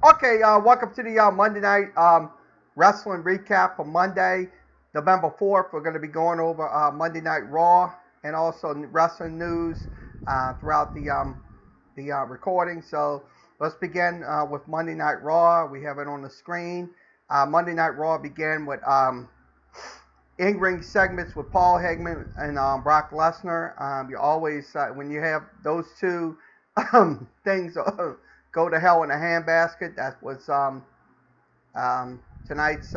Okay, welcome to the Monday night wrestling recap for Monday, November 4th. We're going to be going over Monday Night Raw and also wrestling news throughout the recording. So let's begin with Monday Night Raw. We have it on the screen. Monday Night Raw began with in-ring segments with Paul Heyman and Brock Lesnar. You always, when you have those two things go to hell in a handbasket, that was tonight's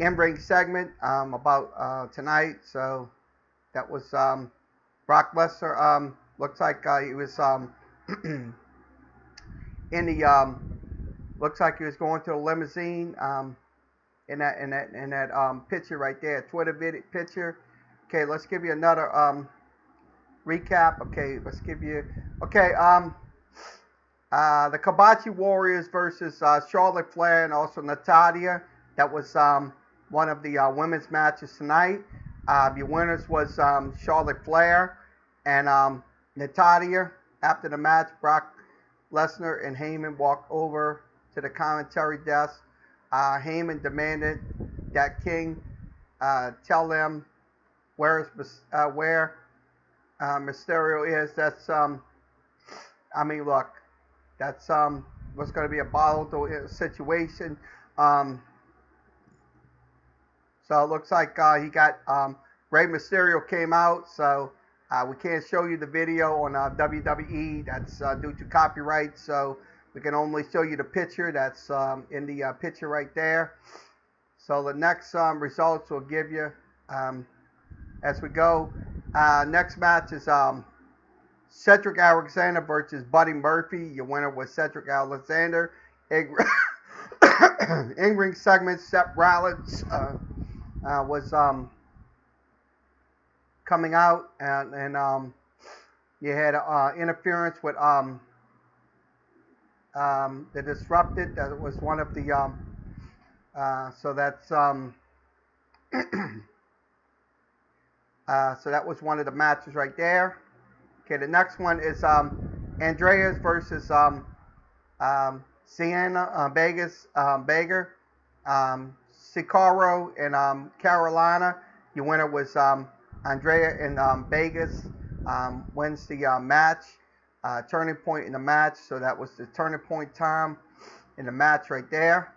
in-ring segment about tonight. So that was Brock Lesnar. Looks like he was in the looks like he was going to the limousine. In that picture right there, Twitter video picture. Okay, let's give you another recap. Okay, let's give you. Okay, the Kabachi Warriors versus Charlotte Flair and also Natalia. That was one of the women's matches tonight. Your winners was Charlotte Flair and Natalia. After the match, Brock Lesnar and Heyman walked over to the commentary desk. Heyman demanded that King tell them where Mysterio is. That's look, that's what's going to be a volatile situation. So it looks like he got Rey Mysterio came out. So we can't show you the video on WWE. That's due to copyright. So we can only show you the picture that's in the picture right there. So the next results we'll give you as we go. Next match is Cedric Alexander versus Buddy Murphy. Your winner was Cedric Alexander. In-ring segment, Seth Rollins was coming out, and you had interference with the Disrupted. That was one of the so that's so that was one of the matches right there. Okay, the next one is Andreas versus Sienna Vegas Baker, Sicaro and Carolina. Your winner was Andrea and Vegas. Wins the match. Turning point in the match. So that was the turning point time in the match right there.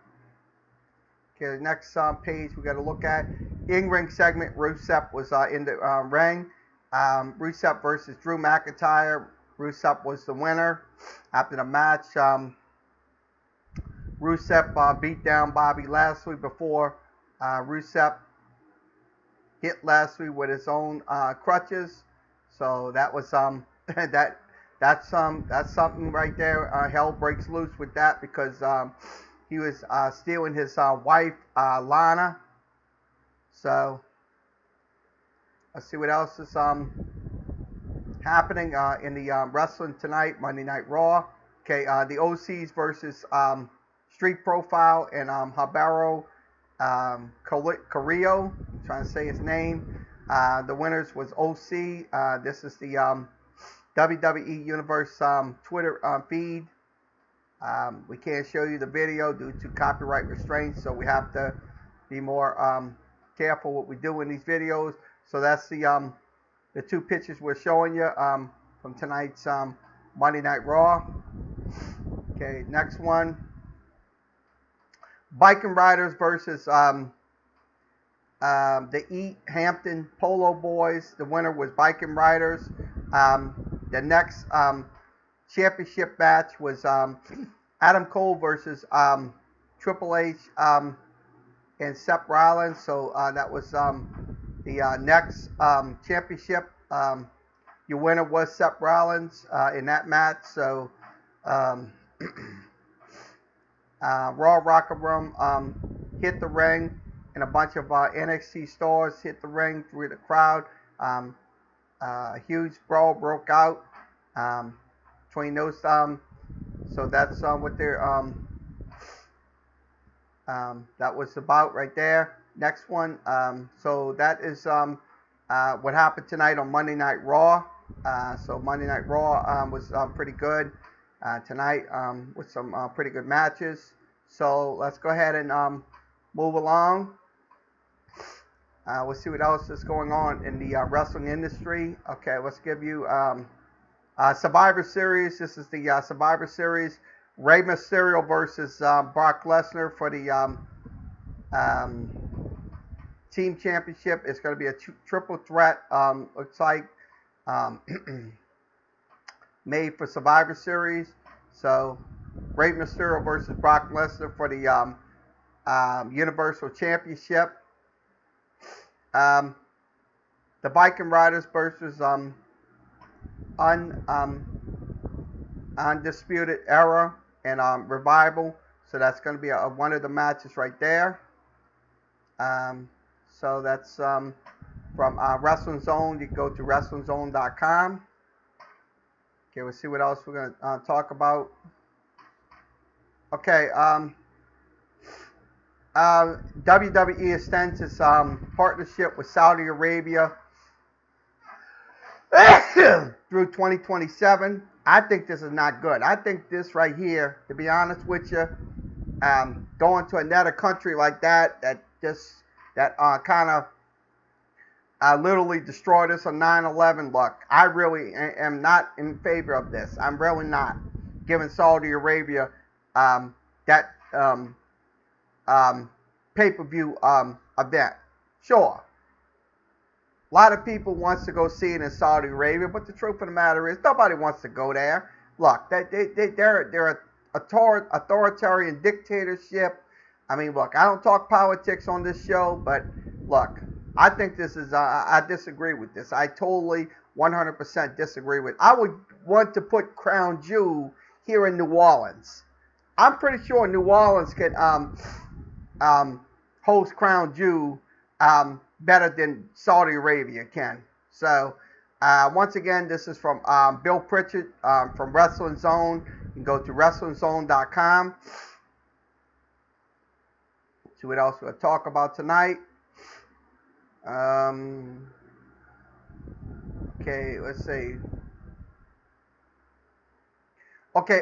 Okay, the next page we got to look at. In-ring segment. Rusev was in the ring. Rusev versus Drew McIntyre. Rusev was the winner. After the match, Rusev beat down Bobby Lashley before Rusev hit Lashley with his own crutches. So that was that's something right there. Hell breaks loose with that because he was stealing his wife Lana. So let's see what else is happening in the wrestling tonight, Monday Night Raw. Okay, the OCs versus Street Profile and Habaro Carrillo. I'm trying to say his name. The winners was OC. This is the WWE Universe Twitter feed. We can't show you the video due to copyright restraints, so we have to be more careful what we do in these videos. So that's the two pictures we're showing you from tonight's Monday Night Raw. Okay, next one. Viking Riders versus the Eat Hampton Polo Boys. The winner was Viking Riders. The next championship match was Adam Cole versus Triple H and Seth Rollins. So that was the next championship. Your winner was Seth Rollins in that match. So Raw Rocker Room hit the ring, and a bunch of NXT stars hit the ring through the crowd. A huge brawl broke out between those. So that's what they're that was about right there. Next one. So that is what happened tonight on Monday Night Raw. So Monday Night Raw was pretty good. tonight with some pretty good matches. So let's go ahead and move along. We'll see what else is going on in the wrestling industry. Okay, let's give you Survivor Series. This is the Survivor Series. Rey Mysterio versus Brock Lesnar for the team championship. It's going to be a triple threat. Looks like made for Survivor Series. So Rey Mysterio versus Brock Lesnar for the Universal Championship. The Viking Riders versus Undisputed Era and Revival. So that's going to be one of the matches right there. So that's from Wrestling Zone. You can go to WrestlingZone.com. Okay, we'll see what else we're going to talk about. Okay, WWE extends its partnership with Saudi Arabia through 2027. I think this is not good. I think this right here, to be honest with you, going to another country like that kind of literally destroyed us on 9/11. Look, I really am not in favor of this. I'm really not giving Saudi Arabia that pay-per-view event. Sure, a lot of people wants to go see it in Saudi Arabia, but the truth of the matter is nobody wants to go there. Look, they're an authoritarian dictatorship. I mean, look, I don't talk politics on this show, but look, I think this is, I disagree with this. I totally 100% disagree with it. I would want to put Crown Jewel here in New Orleans. I'm pretty sure New Orleans can host Crown Jewel better than Saudi Arabia can. So, once again, this is from Bill Pritchard from Wrestling Zone. You can go to WrestlingZone.com. See what else we'll talk about tonight. Okay, let's see. Okay,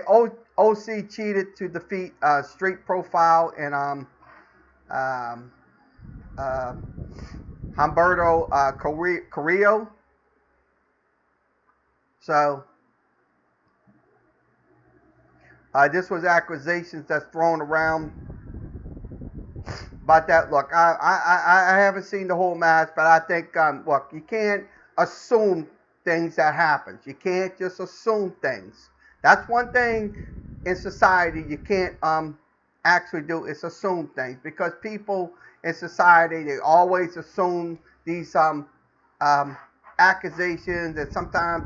OC cheated to defeat Street Profile and Humberto Carrillo. So this was accusations that's thrown around about that. Look, I haven't seen the whole match, but I think look, you can't assume things that happens. You can't just assume things. That's one thing in society you can't actually do is assume things, because people in society, they always assume these accusations, and sometimes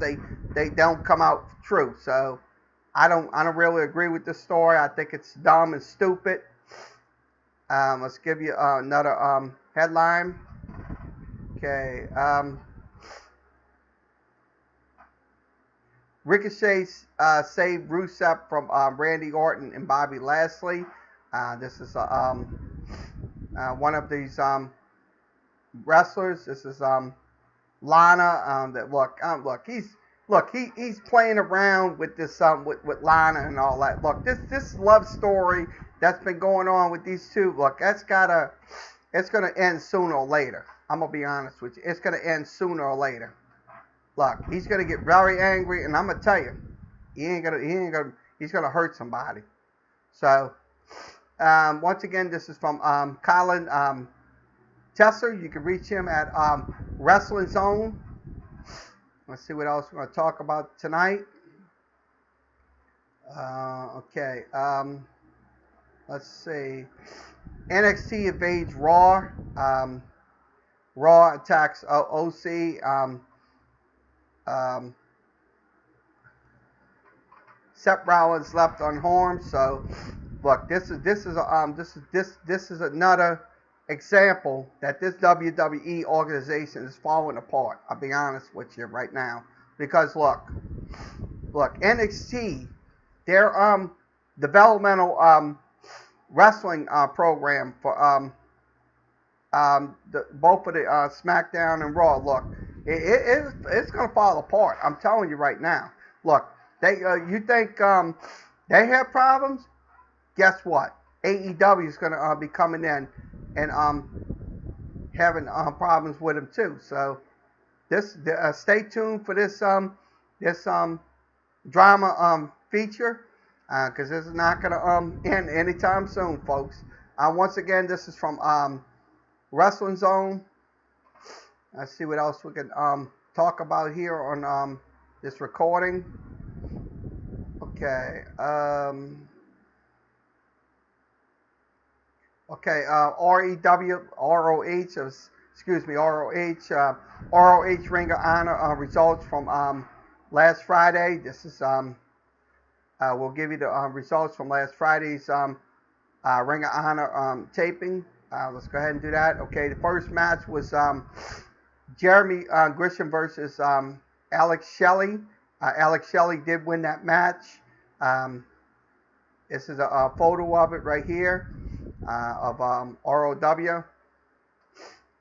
they don't come out true. So I don't really agree with this story. I think it's dumb and stupid. Let's give you another headline. Okay. Ricochet saved Rusev from Randy Orton and Bobby Lashley. This is one of these wrestlers. This is Lana. That he's playing around with this with Lana and all that. Look, this love story that's been going on with these two. Look, it's gonna end sooner or later. I'm gonna be honest with you. It's gonna end sooner or later. Look, he's gonna get very angry, and I'm gonna tell you, he's gonna hurt somebody. So, once again, this is from Colin Tesser. You can reach him at Wrestling Zone. Let's see what else we're gonna talk about tonight. Okay. Let's see. NXT evades Raw. Raw attacks OC. Seth Rollins left unharmed. So, look, this is another example that this WWE organization is falling apart. I'll be honest with you right now, because look, NXT, their developmental wrestling program for both of the SmackDown and Raw. Look, it's gonna fall apart. I'm telling you right now. Look, You think they have problems? Guess what? AEW is going to be coming in and having problems with them too. So stay tuned for this drama feature because this is not going to end anytime soon, folks. Once again, this is from Wrestling Zone. Let's see what else we can talk about here on this recording. Okay. Okay. REW, ROH, excuse me, ROH, ROH Ring of Honor results from last Friday. This is we'll give you the results from last Friday's Ring of Honor taping. Let's go ahead and do that. Okay. The first match was Jeremy Grisham versus Alex Shelley. Alex Shelley did win that match. This is a photo of it right here of ROW.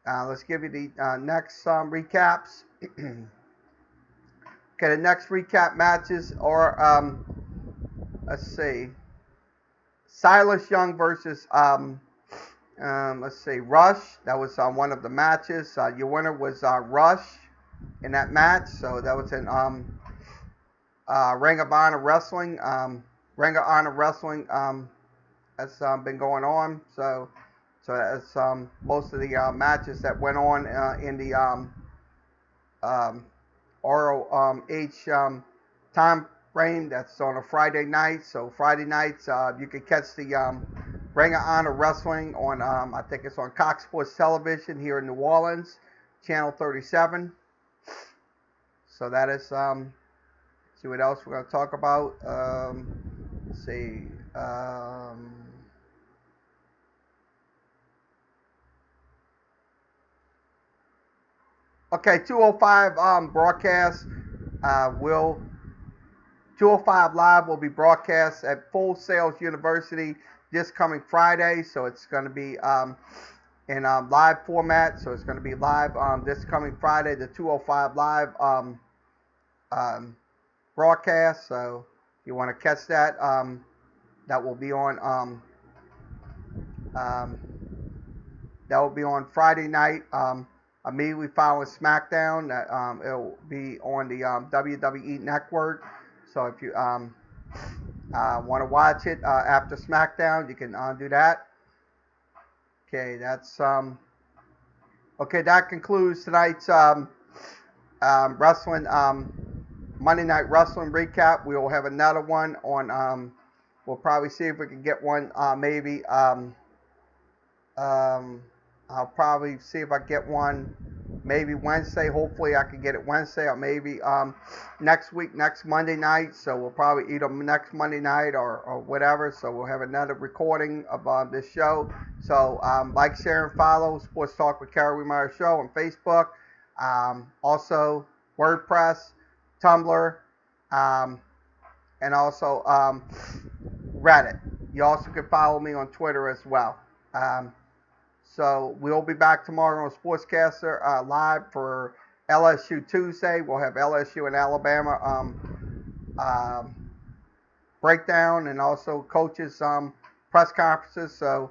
Let's give you the next recaps. Okay, the next recap matches are, let's see, Silas Young versus, let's see, Rush. That was one of the matches. Your winner was Rush in that match. So that was in Ring of Honor Wrestling. Ring of Honor Wrestling has been going on. So that's most of the matches that went on in the ROH time frame. That's on a Friday night. So Friday nights you can catch the Ring of Honor Wrestling on I think it's on Cox Sports Television here in New Orleans, channel 37. So that is see what else we're going to talk about. Let's see. Okay, 205 broadcast will 205 Live will be broadcast at Full Sails University this coming Friday. So it's going to be in live format. So it's going to be live this coming Friday, the 205 Live broadcast. So if you want to catch that, that will be on Friday night. Immediately following SmackDown, that it'll be on the WWE Network. So if you want to watch it after SmackDown, you can do that. Okay, that's okay. That concludes tonight's wrestling Monday Night Wrestling recap. We will have another one on. We'll probably see if we can get one. Maybe. I'll probably see if I get one maybe Wednesday. Hopefully I can get it Wednesday, or maybe next week, next Monday night. So we'll probably either next Monday night or whatever. So we'll have another recording of this show. So like, share, and follow Sports Talk with Kerry Meyer Show on Facebook. Also WordPress, Tumblr, and also Reddit. You also can follow me on Twitter as well. So we'll be back tomorrow on Sportscaster Live for LSU Tuesday. We'll have LSU and Alabama breakdown, and also coaches press conferences. So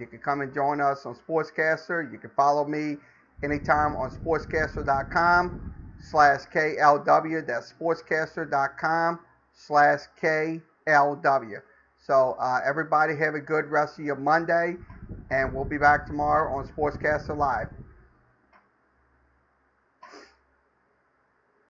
you can come and join us on Sportscaster. You can follow me anytime on sportscaster.com/KLW. That's sportscaster.com/KLW. So everybody have a good rest of your Monday, and we'll be back tomorrow on Sportscaster Live.